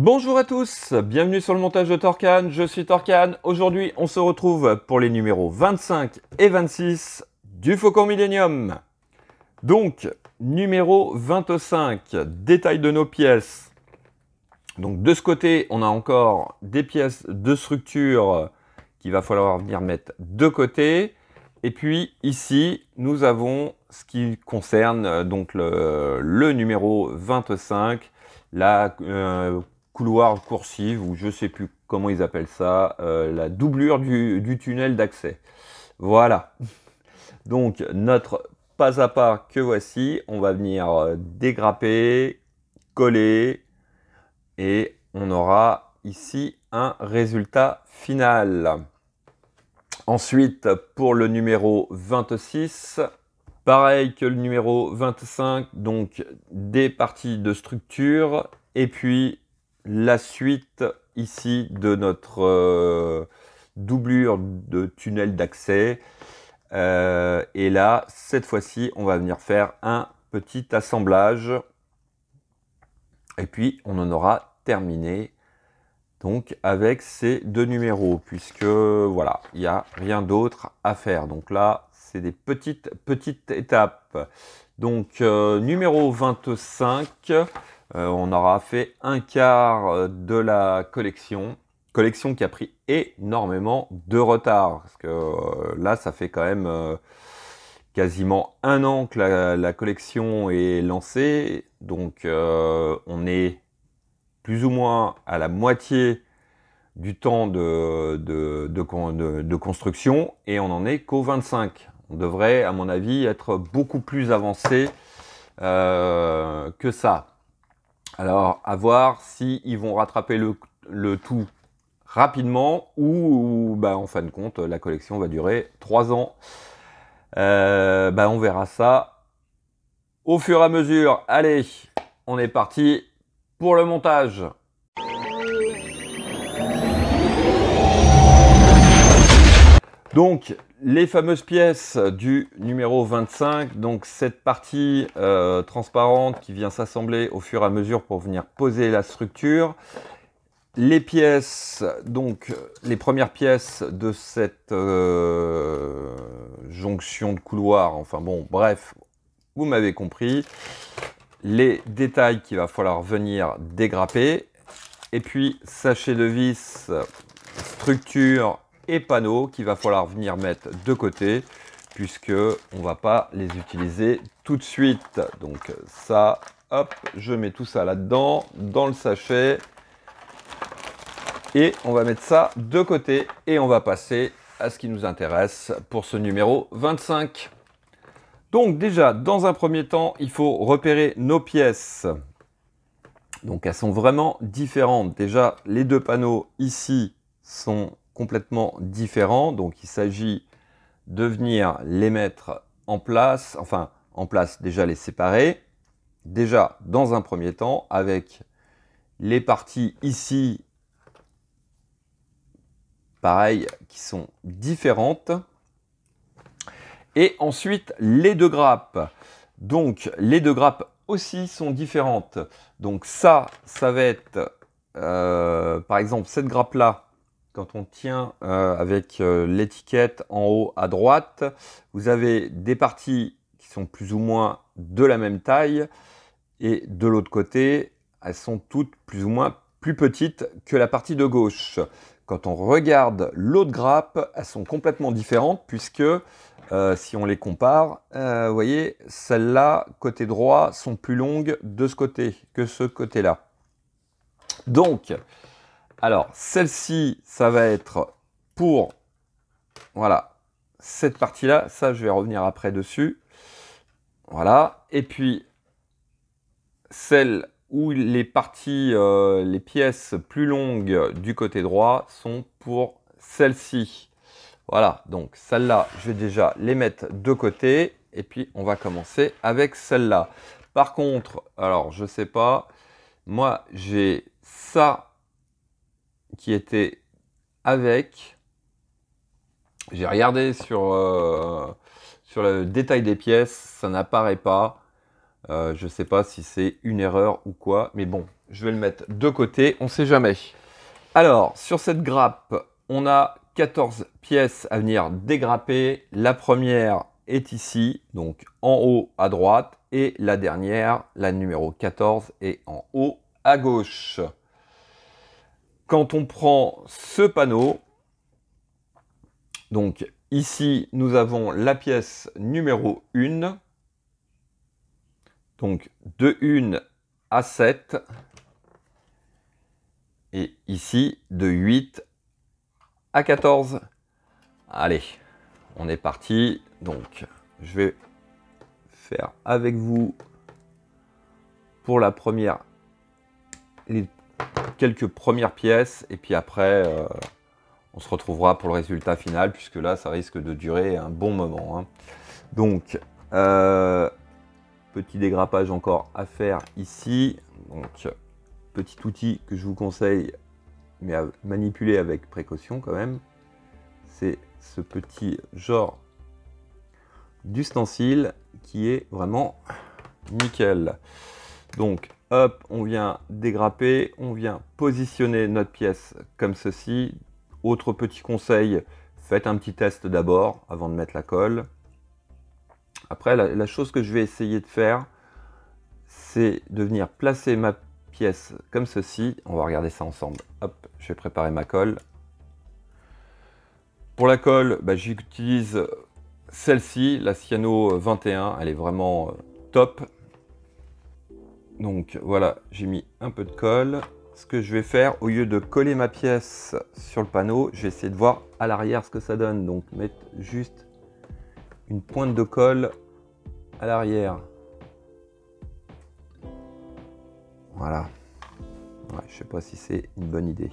Bonjour à tous, bienvenue sur le montage de Torcan, je suis Torcan. Aujourd'hui, on se retrouve pour les numéros 25 et 26 du Faucon Millenium. Donc, numéro 25, détail de nos pièces. Donc, de ce côté, on a encore des pièces de structure qu'il va falloir venir mettre de côté. Et puis, ici, nous avons ce qui concerne donc le numéro 25, la couloir coursive, ou je ne sais plus comment ils appellent ça, la doublure du tunnel d'accès. Voilà. Donc, notre pas à pas que voici, on va venir dégrapper, coller, et on aura ici un résultat final. Ensuite, pour le numéro 26, pareil que le numéro 25, donc des parties de structure, et puis la suite ici de notre doublure de tunnel d'accès. Et là, cette fois-ci, on va venir faire un petit assemblage. Et puis, on en aura terminé donc avec ces deux numéros, puisque voilà, il n'y a rien d'autre à faire. Donc là, c'est des petites étapes. Donc, numéro 25, on aura fait un quart de la collection qui a pris énormément de retard, parce que là, ça fait quand même quasiment un an que la collection est lancée. Donc, on est plus ou moins à la moitié du temps de construction, et on n'en est qu'au 25. On devrait, à mon avis, être beaucoup plus avancé que ça. Alors, à voir si ils vont rattraper le tout rapidement, ou en fin de compte, la collection va durer 3 ans. On verra ça au fur et à mesure. Allez, on est parti pour le montage. Donc, les fameuses pièces du numéro 25, donc cette partie transparente qui vient s'assembler au fur et à mesure pour venir poser la structure. Les pièces, donc les premières pièces de cette jonction de couloir, enfin bon, bref, vous m'avez compris. Les détails qu'il va falloir venir dégrapper. Et puis, sachet de vis, structure et panneaux qu'il va falloir venir mettre de côté, puisque on va pas les utiliser tout de suite. Donc ça, hop, je mets tout ça là-dedans, dans le sachet, et on va mettre ça de côté, et on va passer à ce qui nous intéresse pour ce numéro 25. Donc déjà, dans un premier temps, il faut repérer nos pièces. Donc elles sont vraiment différentes. Déjà, les deux panneaux ici sont complètement différents. Donc il s'agit de venir les mettre en place, enfin en place, déjà les séparer. Déjà, dans un premier temps, avec les parties ici, pareil, qui sont différentes. Et ensuite, les deux grappes. Donc les deux grappes aussi sont différentes. Donc ça va être, par exemple, cette grappe-là, quand on tient avec l'étiquette en haut à droite, vous avez des parties qui sont plus ou moins de la même taille, et de l'autre côté, elles sont toutes plus ou moins plus petites que la partie de gauche. Quand on regarde l'autre grappe, elles sont complètement différentes, puisque si on les compare, vous voyez, celles-là, côté droit, sont plus longues de ce côté que ce côté-là. Donc, alors, celle-ci, ça va être pour, voilà, cette partie-là. Ça, je vais revenir après dessus. Voilà. Et puis, celle où les parties, les pièces plus longues du côté droit sont pour celle-ci. Voilà, donc celle-là, je vais déjà les mettre de côté. Et puis, on va commencer avec celle-là. Par contre, alors, je sais pas, moi, j'ai ça qui était avec. J'ai regardé sur le détail des pièces, ça n'apparaît pas. Je ne sais pas si c'est une erreur ou quoi, mais bon, je vais le mettre de côté, on ne sait jamais. Alors, sur cette grappe, on a 14 pièces à venir dégrapper. La première est ici, donc en haut à droite, et la dernière, la numéro 14, est en haut à gauche. Quand on prend ce panneau, donc ici, nous avons la pièce numéro 1, donc de 1 à 7, et ici, de 8 à 14. Allez, on est parti. Donc, je vais faire avec vous pour la première, les quelques premières pièces, et puis après, on se retrouvera pour le résultat final, puisque là, ça risque de durer un bon moment, hein. Donc, petit dégrappage encore à faire ici. Donc, petit outil que je vous conseille, mais à manipuler avec précaution quand même. C'est ce petit genre d'ustensile qui est vraiment nickel. Donc, hop, on vient dégrapper, on vient positionner notre pièce comme ceci. Autre petit conseil, faites un petit test d'abord avant de mettre la colle. Après, la chose que je vais essayer de faire, c'est de venir placer ma pièce comme ceci. On va regarder ça ensemble. Hop, je vais préparer ma colle. Pour la colle, j'utilise celle-ci, la Ciano 21. Elle est vraiment top. Donc voilà, j'ai mis un peu de colle. Ce que je vais faire, au lieu de coller ma pièce sur le panneau, je vais essayer de voir à l'arrière ce que ça donne. Donc mettre juste une pointe de colle à l'arrière. Voilà. Ouais, je ne sais pas si c'est une bonne idée.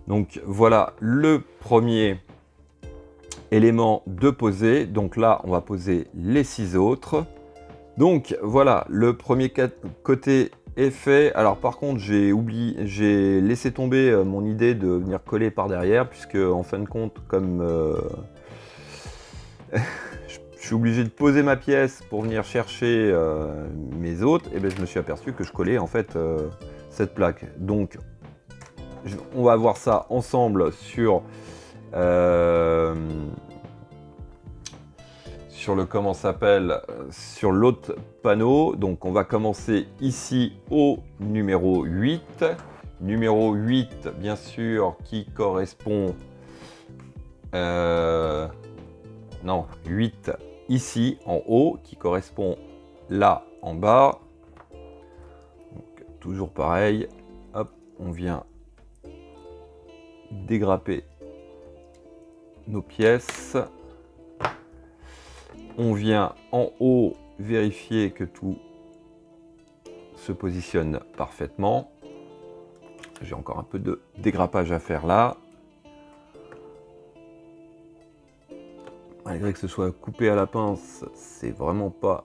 Donc voilà le premier élément de poser. Donc là, on va poser les 6 autres. Donc voilà, le premier côté est fait. Alors par contre, j'ai laissé tomber mon idée de venir coller par derrière, puisque en fin de compte, comme je suis obligé de poser ma pièce pour venir chercher mes autres, et je me suis aperçu que je collais en fait cette plaque. Donc on va voir ça ensemble sur le comment s'appelle, sur l'autre panneau. Donc on va commencer ici au numéro 8. Numéro 8, bien sûr, qui correspond... non, 8 ici en haut, qui correspond là en bas. Donc, toujours pareil, hop, on vient dégrapper nos pièces. On vient en haut vérifier que tout se positionne parfaitement. J'ai encore un peu de dégrappage à faire là. Malgré que ce soit coupé à la pince, c'est vraiment pas,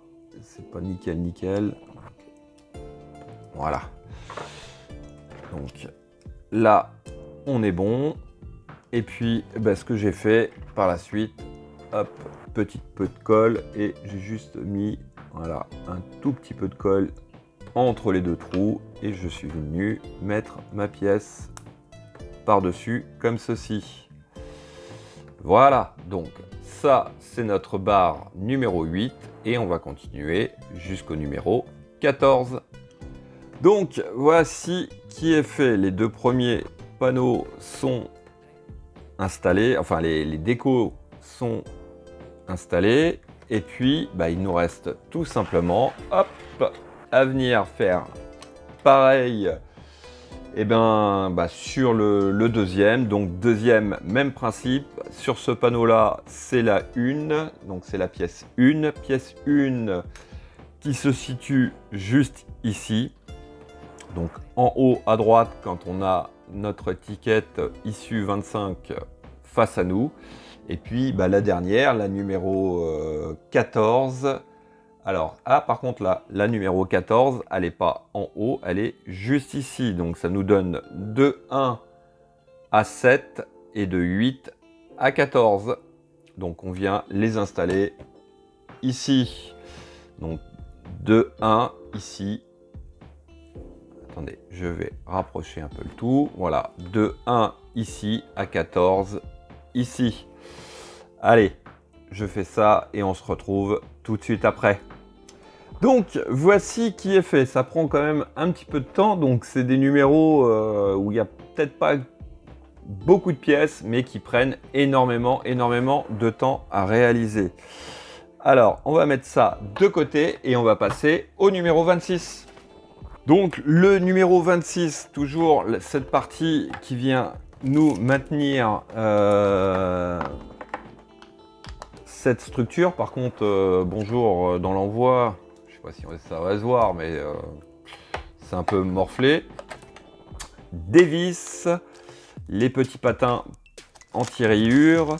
nickel. Voilà. Donc là, on est bon. Et puis, ce que j'ai fait par la suite, hop, petit peu de colle, et j'ai juste mis, voilà, un tout petit peu de colle entre les deux trous, et je suis venu mettre ma pièce par-dessus comme ceci. Voilà, donc ça c'est notre barre numéro 8, et on va continuer jusqu'au numéro 14. Donc voici qui est fait. Les deux premiers panneaux sont installés, enfin les décos sont installés, et puis il nous reste tout simplement, hop, à venir faire pareil sur le deuxième. Donc deuxième, même principe. Sur ce panneau là, c'est la 1, donc c'est la pièce 1, qui se situe juste ici. Donc en haut à droite, quand on a notre étiquette issue 25 face à nous. Et puis la dernière, la numéro 14. Alors, par contre là, la numéro 14, elle n'est pas en haut, elle est juste ici. Donc ça nous donne de 1 à 7 et de 8 à 14. Donc on vient les installer ici. Donc de 1 ici. Attendez, je vais rapprocher un peu le tout. Voilà, de 1 ici à 14 ici. Allez, je fais ça et on se retrouve tout de suite après. Donc voici qui est fait. Ça prend quand même un petit peu de temps. Donc c'est des numéros où il n'y a peut-être pas beaucoup de pièces, mais qui prennent énormément de temps à réaliser. Alors, on va mettre ça de côté et on va passer au numéro 26. Donc, le numéro 26, toujours cette partie qui vient nous maintenir cette structure. Par contre, bonjour, dans l'envoi, je ne sais pas si ça va se voir, mais c'est un peu morflé. Des vis, les petits patins anti-rayures,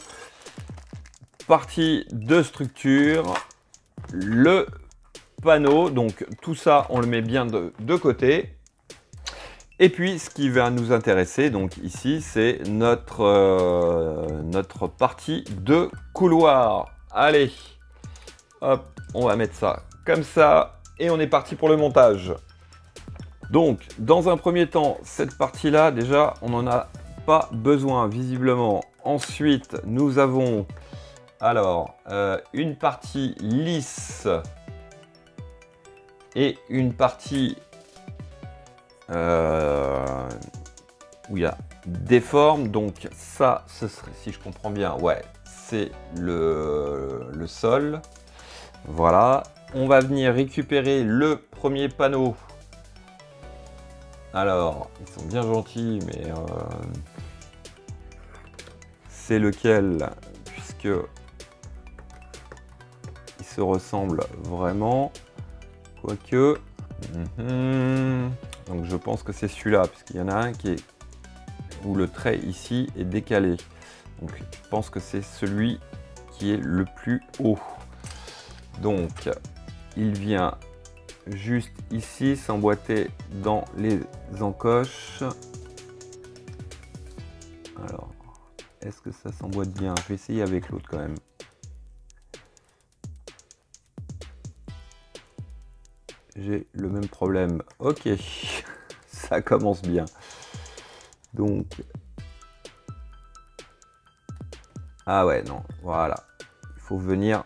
partie de structure, le panneau, donc tout ça on le met bien de côté. Et puis ce qui va nous intéresser donc ici, c'est notre partie de couloir. Allez, hop, on va mettre ça comme ça et on est parti pour le montage. Donc dans un premier temps, cette partie là déjà on n'en a pas besoin visiblement. Ensuite nous avons alors une partie lisse et une partie où il y a des formes. Donc ça, ce serait, si je comprends bien, ouais, c'est le sol. Voilà, on va venir récupérer le premier panneau. Alors, ils sont bien gentils, mais c'est lequel, puisque ils se ressemblent vraiment, quoique. Donc je pense que c'est celui-là, puisqu'il y en a un qui est où le trait ici est décalé. Donc je pense que c'est celui qui est le plus haut. Donc il vient juste ici s'emboîter dans les encoches. Alors, est-ce que ça s'emboîte bien? Je vais essayer avec l'autre quand même. J'ai le même problème. Ok, ça commence bien. Donc, ah ouais, non, voilà. Il faut venir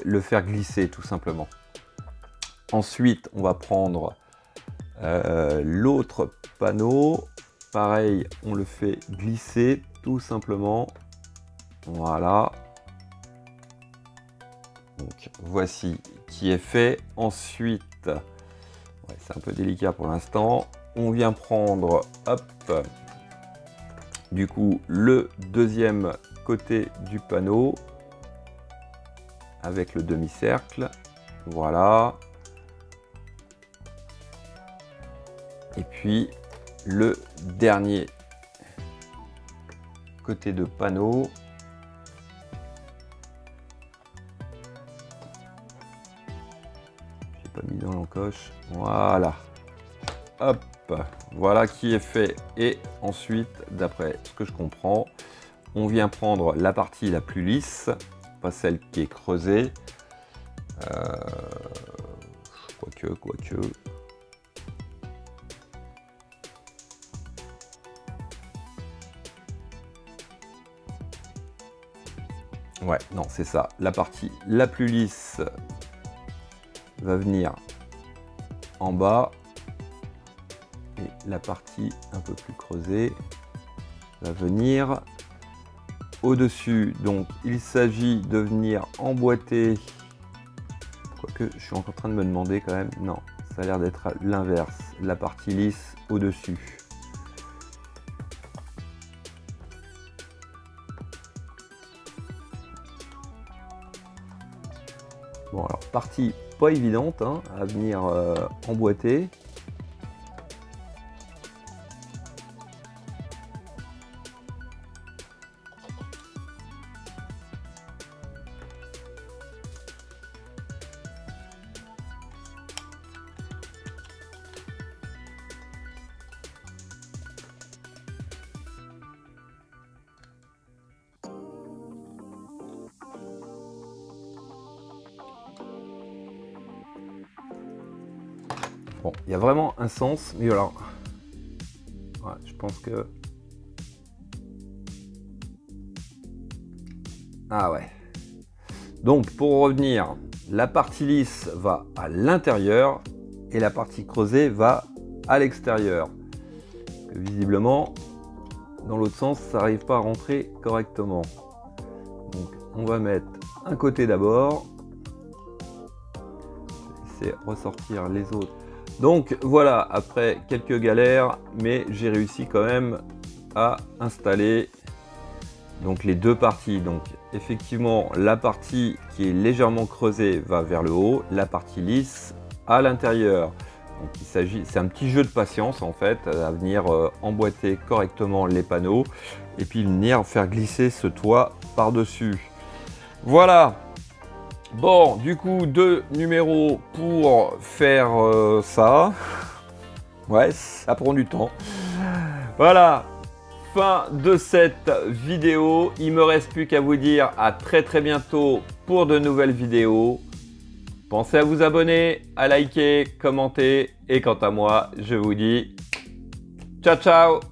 le faire glisser tout simplement. Ensuite, on va prendre l'autre panneau. Pareil, on le fait glisser tout simplement. Voilà. Donc, voici qui est fait. Ensuite, ouais, c'est un peu délicat pour l'instant. On vient prendre, hop, du coup, le deuxième côté du panneau avec le demi-cercle. Voilà. Et puis, le dernier côté de panneau. J'ai pas mis dans l'encoche. Voilà. Hop. Voilà qui est fait. Et ensuite, d'après ce que je comprends, on vient prendre la partie la plus lisse, pas celle qui est creusée. Quoique. Ouais, non, c'est ça. La partie la plus lisse va venir en bas. Et la partie un peu plus creusée va venir au-dessus. Donc, il s'agit de venir emboîter. Quoique, je suis encore en train de me demander quand même. Non, ça a l'air d'être l'inverse. La partie lisse au-dessus. Bon, alors, partie pas évidente hein, à venir emboîter. Bon, il y a vraiment un sens, mais alors, ouais, je pense que... Ah ouais. Donc, pour revenir, la partie lisse va à l'intérieur et la partie creusée va à l'extérieur. Visiblement, dans l'autre sens, ça n'arrive pas à rentrer correctement. Donc, on va mettre un côté d'abord. C'est ressortir les autres. Donc voilà, après quelques galères, mais j'ai réussi quand même à installer donc les deux parties. Donc effectivement, la partie qui est légèrement creusée va vers le haut, la partie lisse à l'intérieur. Donc il s'agit, c'est un petit jeu de patience en fait, à venir emboîter correctement les panneaux et puis venir faire glisser ce toit par-dessus. Voilà. Bon, du coup, 2 numéros pour faire ça. Ouais, ça prend du temps. Voilà, fin de cette vidéo. Il me reste plus qu'à vous dire à très bientôt pour de nouvelles vidéos. Pensez à vous abonner, à liker, commenter. Et quant à moi, je vous dis ciao ciao.